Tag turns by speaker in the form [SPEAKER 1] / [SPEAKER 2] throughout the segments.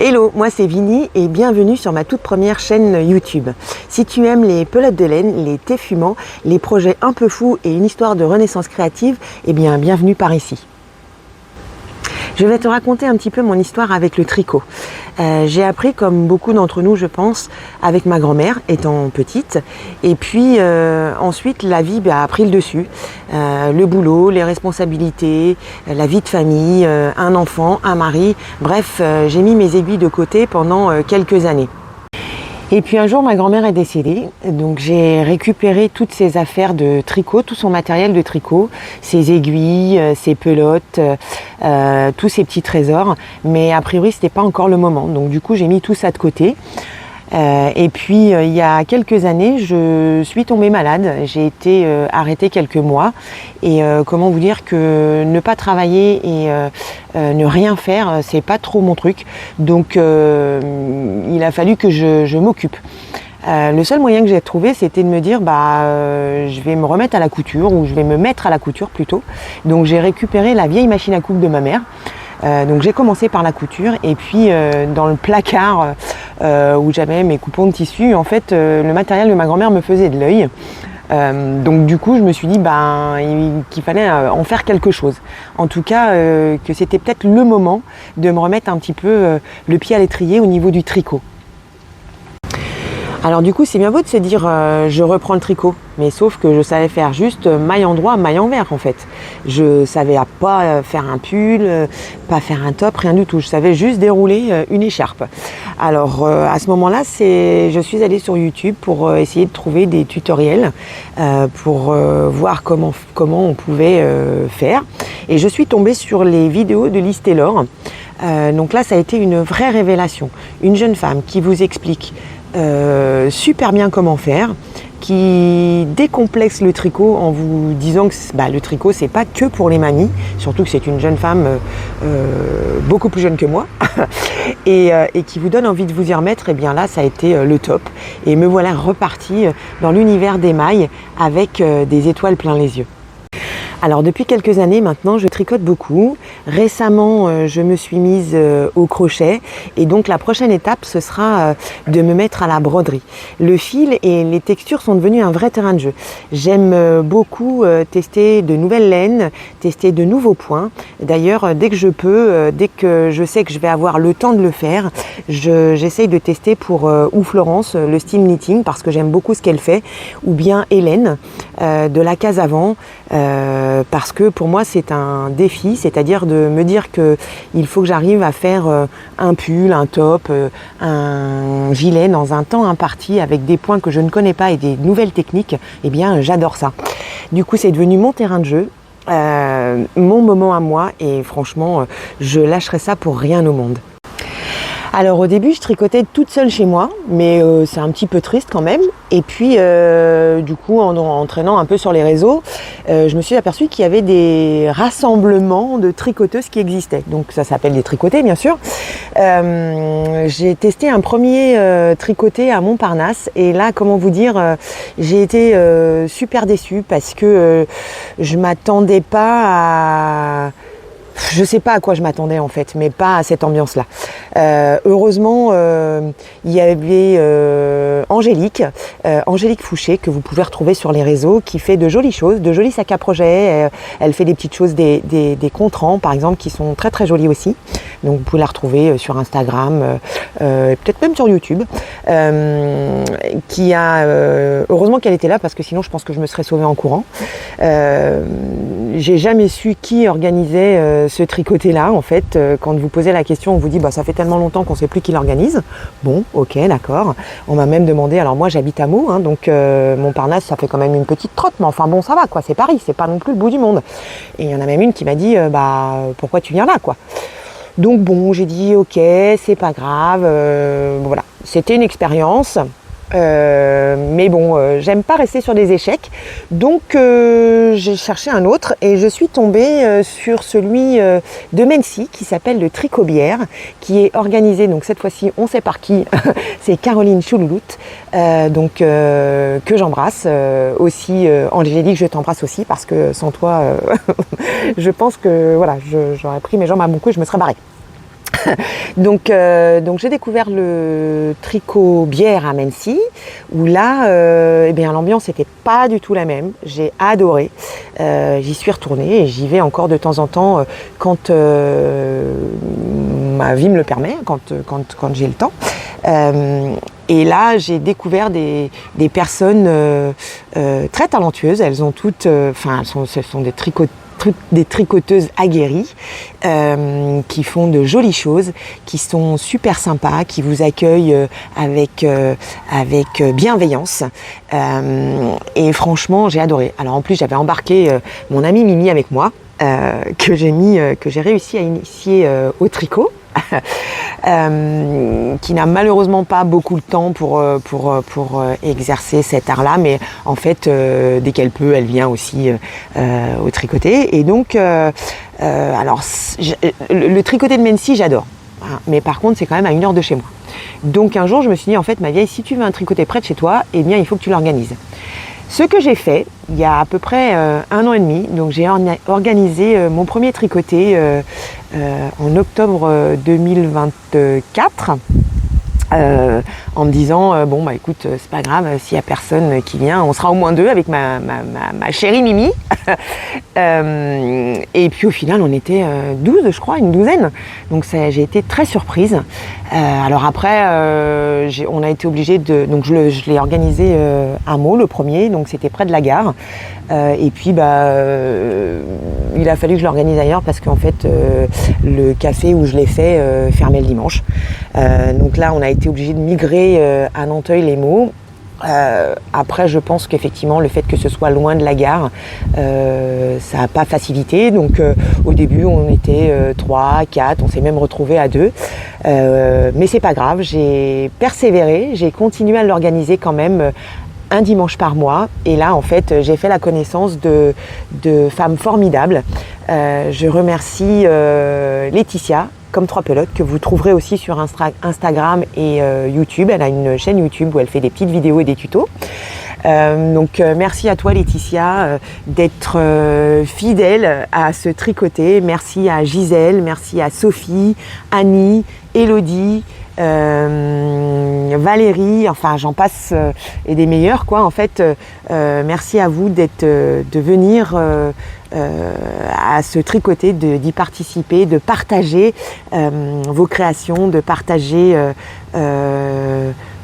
[SPEAKER 1] Hello, moi c'est Vini et bienvenue sur ma toute première chaîne YouTube. Si tu aimes les pelotes de laine, les thés fumants, les projets un peu fous et une histoire de renaissance créative, eh bien bienvenue par ici. Je vais te raconter un petit peu mon histoire avec le tricot. J'ai appris, comme beaucoup d'entre nous je pense, avec ma grand-mère étant petite. Et puis ensuite la vie a pris le dessus. Le boulot, les responsabilités, la vie de famille, un enfant, un mari. Bref, j'ai mis mes aiguilles de côté pendant quelques années. Et puis un jour, ma grand-mère est décédée, donc j'ai récupéré toutes ses affaires de tricot, tout son matériel de tricot, ses aiguilles, ses pelotes, tous ses petits trésors. Mais a priori, c'était pas encore le moment. Donc du coup, j'ai mis tout ça de côté. Et puis il y a quelques années, je suis tombée malade. J'ai été arrêtée quelques mois. Et comment vous dire que ne pas travailler et ne rien faire, c'est pas trop mon truc. Donc il a fallu que je m'occupe. Le seul moyen que j'ai trouvé, c'était de me dire je vais me remettre à la couture, ou je vais me mettre à la couture plutôt. Donc j'ai récupéré la vieille machine à coudre de ma mère. Donc j'ai commencé par la couture, et puis dans le placard où j'avais mes coupons de tissu, en fait le matériel de ma grand-mère me faisait de l'œil. Donc du coup je me suis dit qu'il fallait en faire quelque chose. En tout cas que c'était peut-être le moment de me remettre un petit peu le pied à l'étrier au niveau du tricot. Alors du coup c'est bien beau de se dire je reprends le tricot, mais sauf que je savais faire juste maille endroit, maille envers en fait. Je savais pas faire un pull, pas faire un top, rien du tout. Je savais juste dérouler une écharpe. Alors à ce moment-là, je suis allée sur YouTube pour essayer de trouver des tutoriels pour voir comment on pouvait faire. Et je suis tombée sur les vidéos de Liz Taylor. Donc là ça a été une vraie révélation. Une jeune femme qui vous explique super bien comment faire, qui décomplexe le tricot en vous disant que le tricot c'est pas que pour les mamies, surtout que c'est une jeune femme beaucoup plus jeune que moi et qui vous donne envie de vous y remettre. Et bien là ça a été le top, et me voilà repartie dans l'univers des mailles avec des étoiles plein les yeux. Alors depuis quelques années maintenant, je tricote beaucoup. Récemment, je me suis mise au crochet, et donc la prochaine étape, ce sera de me mettre à la broderie. Le fil et les textures sont devenus un vrai terrain de jeu. J'aime beaucoup tester de nouvelles laines, tester de nouveaux points. D'ailleurs, dès que je peux, dès que je sais que je vais avoir le temps de le faire, j'essaye de tester pour ou Florence, le steam knitting, parce que j'aime beaucoup ce qu'elle fait, ou bien Hélène de la case avant. Parce que pour moi c'est un défi, c'est-à-dire de me dire qu'il faut que j'arrive à faire un pull, un top, un gilet dans un temps imparti avec des points que je ne connais pas et des nouvelles techniques. Eh bien j'adore ça. Du coup c'est devenu mon terrain de jeu, mon moment à moi, et franchement je lâcherai ça pour rien au monde. Alors au début je tricotais toute seule chez moi, mais c'est un petit peu triste quand même. Et puis du coup en traînant un peu sur les réseaux, je me suis aperçue qu'il y avait des rassemblements de tricoteuses qui existaient. Donc ça s'appelle des tricotés bien sûr. J'ai testé un premier tricoté à Montparnasse, et là comment vous dire, j'ai été super déçue parce que je m'attendais pas à... Je sais pas à quoi je m'attendais en fait, mais pas à cette ambiance-là. Heureusement, il y avait Angélique Fouché, que vous pouvez retrouver sur les réseaux, qui fait de jolies choses, de jolis sacs à projet. Elle fait des petites choses, des contrans par exemple, qui sont très très jolis aussi. Donc vous pouvez la retrouver sur Instagram, peut-être même sur YouTube. Heureusement qu'elle était là, parce que sinon je pense que je me serais sauvée en courant. J'ai jamais su qui organisait ce tricoté-là. En fait, quand vous posez la question, on vous dit ça fait tellement longtemps qu'on ne sait plus qui l'organise. Bon, ok, d'accord. On m'a même demandé, alors moi j'habite à Meaux, donc Montparnasse ça fait quand même une petite trotte, mais enfin bon ça va quoi, c'est Paris, c'est pas non plus le bout du monde. Et il y en a même une qui m'a dit pourquoi tu viens là quoi. Donc bon, j'ai dit ok, c'est pas grave, voilà, c'était une expérience. Mais bon, j'aime pas rester sur des échecs, donc j'ai cherché un autre, et je suis tombée sur celui de Mency qui s'appelle le Tricobière, qui est organisé, donc cette fois-ci on sait par qui, c'est Caroline Choulouloute, que j'embrasse aussi. Angélique, je t'embrasse aussi, parce que sans toi je pense que voilà, j'aurais pris mes jambes à mon cou et je me serais barrée. Donc j'ai découvert le tricot bière à Mency, où là, eh bien, l'ambiance n'était pas du tout la même. J'ai adoré. J'y suis retournée et j'y vais encore de temps en temps quand ma vie me le permet, quand j'ai le temps. Et là, j'ai découvert des personnes très talentueuses. Elles ont toutes, ce sont des tricoteuses aguerries qui font de jolies choses, qui sont super sympas, qui vous accueillent avec bienveillance. Et franchement, j'ai adoré. Alors en plus, j'avais embarqué mon amie Mimi avec moi, que j'ai réussi à initier au tricot. Qui n'a malheureusement pas beaucoup de temps pour exercer cet art-là, mais en fait, dès qu'elle peut, elle vient aussi au tricoter. Et donc, alors, le tricoté de Mency, j'adore. Hein, mais par contre, c'est quand même à 1 heure de chez moi. Donc un jour, je me suis dit, en fait, ma vieille, si tu veux un tricoté près de chez toi, eh bien, il faut que tu l'organises. Ce que j'ai fait, il y a à peu près 1 an et demi, donc j'ai organisé mon premier tricoté en octobre 2024, en me disant, bon bah écoute, c'est pas grave, s'il n'y a personne qui vient, on sera au moins 2 avec ma chérie Mimi. Et puis au final, on était 12, je crois, une douzaine. Donc j'ai été très surprise. Alors après, on a été obligé de... Donc je l'ai organisé à Meaux, le premier, donc c'était près de la gare. Et puis il a fallu que je l'organise ailleurs parce qu'en fait, le café où je l'ai fait fermait le dimanche. Donc là, on a été obligé de migrer à Nanteuil-les-Meaux. Après, je pense qu'effectivement, le fait que ce soit loin de la gare, ça n'a pas facilité. Donc, au début, on était 3, 4, on s'est même retrouvés à 2. Mais c'est pas grave, j'ai persévéré, j'ai continué à l'organiser quand même un dimanche par mois. Et là, en fait, j'ai fait la connaissance de femmes formidables. Je remercie Laetitia, comme 3 pelotes, que vous trouverez aussi sur Instagram et YouTube. Elle a une chaîne YouTube où elle fait des petites vidéos et des tutos. Donc merci à toi Laetitia d'être fidèle à ce tricoté. Merci à Gisèle, merci à Sophie, Annie, Elodie, Valérie, enfin j'en passe et des meilleurs quoi. En fait, merci à vous de venir à ce tricoté, d'y participer, de partager vos créations, de partager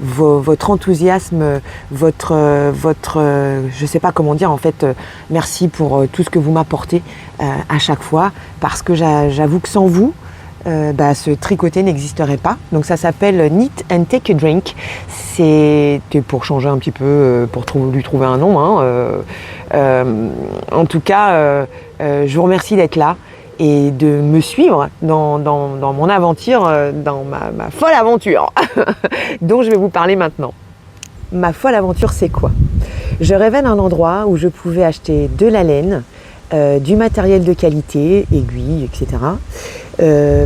[SPEAKER 1] votre enthousiasme, je sais pas comment dire en fait, merci pour tout ce que vous m'apportez à chaque fois, parce que j'avoue que sans vous, ce tricoté n'existerait pas. Donc ça s'appelle Knit and Take a Drink. C'est pour changer un petit peu, pour lui trouver un nom. Hein. En tout cas, je vous remercie d'être là et de me suivre dans mon aventure, dans ma folle aventure dont je vais vous parler maintenant. Ma folle aventure, c'est quoi? Je rêvais d'un endroit où je pouvais acheter de la laine, du matériel de qualité, aiguilles, etc.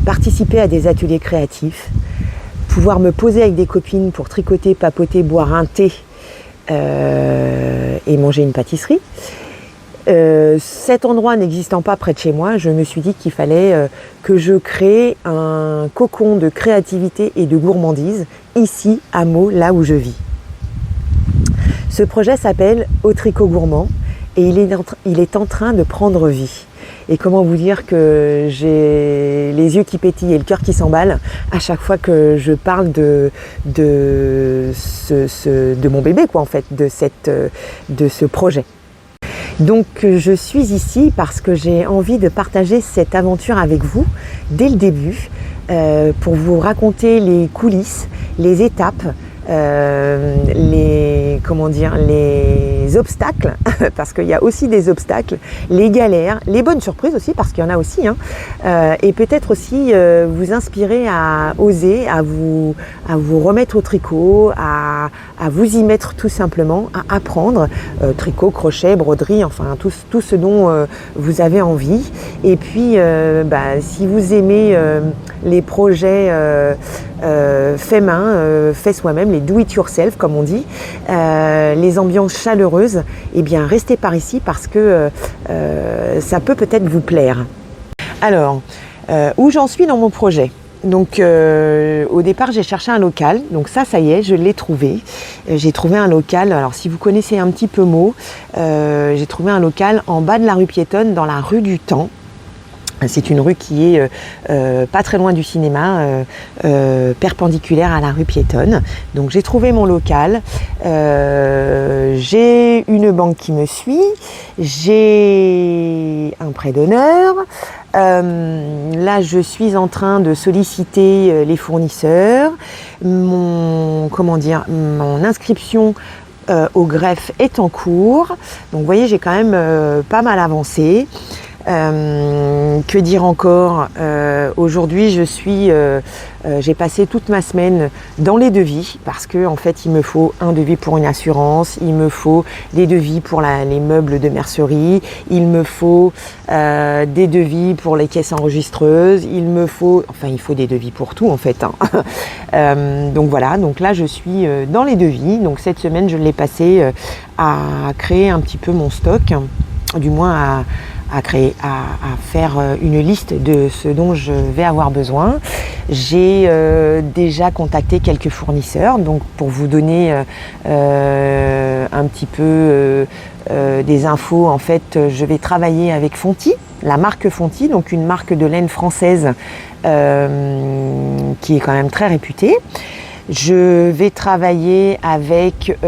[SPEAKER 1] Participer à des ateliers créatifs, pouvoir me poser avec des copines pour tricoter, papoter, boire un thé et manger une pâtisserie. Cet endroit n'existant pas près de chez moi, je me suis dit qu'il fallait que je crée un cocon de créativité et de gourmandise ici à Meaux, là où je vis. Ce projet s'appelle Au Tricot Gourmand et il est en train de prendre vie. Et comment vous dire que j'ai les yeux qui pétillent et le cœur qui s'emballe à chaque fois que je parle de mon bébé, quoi, en fait, de ce projet. Donc je suis ici parce que j'ai envie de partager cette aventure avec vous dès le début, pour vous raconter les coulisses, les étapes, les obstacles, parce qu'il y a aussi des obstacles, les galères, les bonnes surprises aussi, parce qu'il y en a aussi, hein, et peut-être aussi vous inspirer à oser, à vous remettre au tricot, à vous y mettre tout simplement, à apprendre tricot, crochet, broderie, enfin tout ce dont vous avez envie. Et puis si vous aimez les projets fait main, fait soi-même, les do it yourself comme on dit, les ambiances chaleureuses, eh bien restez par ici parce que ça peut peut-être vous plaire. Alors, où j'en suis dans mon projet? Donc au départ j'ai cherché un local, donc ça y est, je l'ai trouvé. J'ai trouvé un local, alors si vous connaissez un petit peu Meaux, j'ai trouvé un local en bas de la rue piétonne dans la rue du Temps. C'est une rue qui est pas très loin du cinéma, perpendiculaire à la rue piétonne. Donc j'ai trouvé mon local, j'ai une banque qui me suit, j'ai un prêt d'honneur. Là je suis en train de solliciter les fournisseurs. Mon inscription au greffe est en cours. Donc vous voyez, j'ai quand même pas mal avancé. Que dire encore, aujourd'hui j'ai passé toute ma semaine dans les devis parce que en fait il me faut un devis pour une assurance, il me faut des devis pour les meubles de mercerie, il me faut des devis pour les caisses enregistreuses, il faut des devis pour tout en fait, hein. Donc voilà, donc là je suis dans les devis, donc cette semaine je l'ai passé à créer un petit peu mon stock, du moins à faire une liste de ce dont je vais avoir besoin. J'ai déjà contacté quelques fournisseurs, donc pour vous donner un petit peu des infos, en fait, je vais travailler avec Fonty, la marque Fonty, donc une marque de laine française qui est quand même très réputée. Je vais travailler avec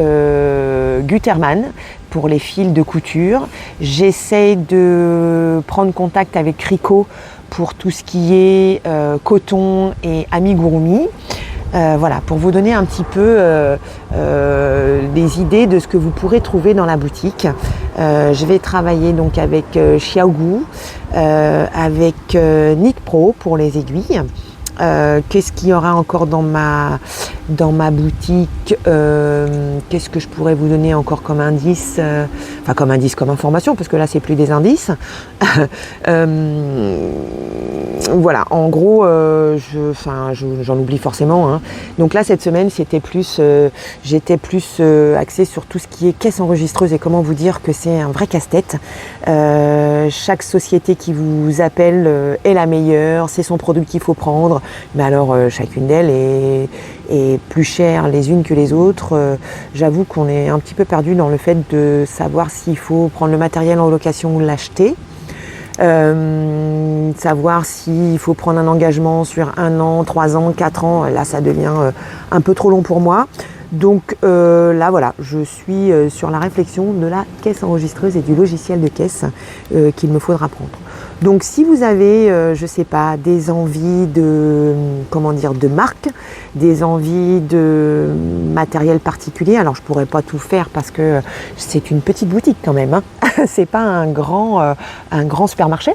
[SPEAKER 1] Gutermann pour les fils de couture. J'essaie de prendre contact avec Cricot pour tout ce qui est coton et amigurumi. Voilà, pour vous donner un petit peu des idées de ce que vous pourrez trouver dans la boutique. Je vais travailler donc avec Xiaogu, avec Knit Pro pour les aiguilles. Qu'est-ce qu'il y aura encore dans ma boutique, qu'est-ce que je pourrais vous donner encore comme indice, comme information, parce que là c'est plus des indices. Voilà, en gros, j'en oublie forcément, hein. Donc là cette semaine j'étais plus axée sur tout ce qui est caisse enregistreuse, et comment vous dire que c'est un vrai casse-tête. Chaque société qui vous appelle est la meilleure, c'est son produit qu'il faut prendre, mais alors chacune d'elles est plus chère les unes que les autres. J'avoue qu'on est un petit peu perdu dans le fait de savoir s'il faut prendre le matériel en location ou l'acheter. Savoir s'il faut prendre un engagement sur 1 an, 3 ans, 4 ans, là ça devient un peu trop long pour moi. Donc là voilà, je suis sur la réflexion de la caisse enregistreuse et du logiciel de caisse qu'il me faudra prendre. Donc si vous avez, je sais pas, des envies de marque, des envies de matériel particulier, alors je pourrais pas tout faire parce que c'est une petite boutique quand même, hein. C'est pas un grand supermarché.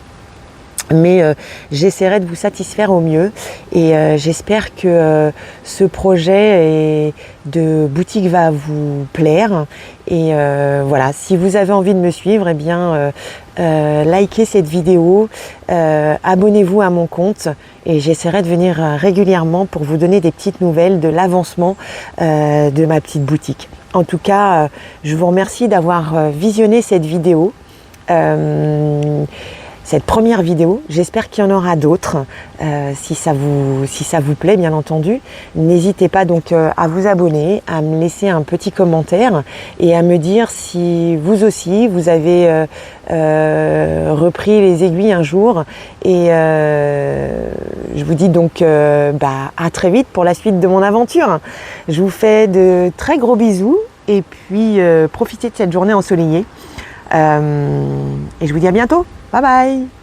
[SPEAKER 1] Mais j'essaierai de vous satisfaire au mieux, et j'espère que ce projet de boutique va vous plaire. Et voilà, si vous avez envie de me suivre, eh bien likez cette vidéo, abonnez-vous à mon compte, et j'essaierai de venir régulièrement pour vous donner des petites nouvelles de l'avancement de ma petite boutique. En tout cas, je vous remercie d'avoir visionné cette vidéo. Cette première vidéo, j'espère qu'il y en aura d'autres, si ça vous plaît bien entendu. N'hésitez pas donc à vous abonner, à me laisser un petit commentaire et à me dire si vous aussi vous avez repris les aiguilles un jour. Et je vous dis donc à très vite pour la suite de mon aventure. Je vous fais de très gros bisous, et puis profitez de cette journée ensoleillée, et je vous dis à bientôt. Bye bye!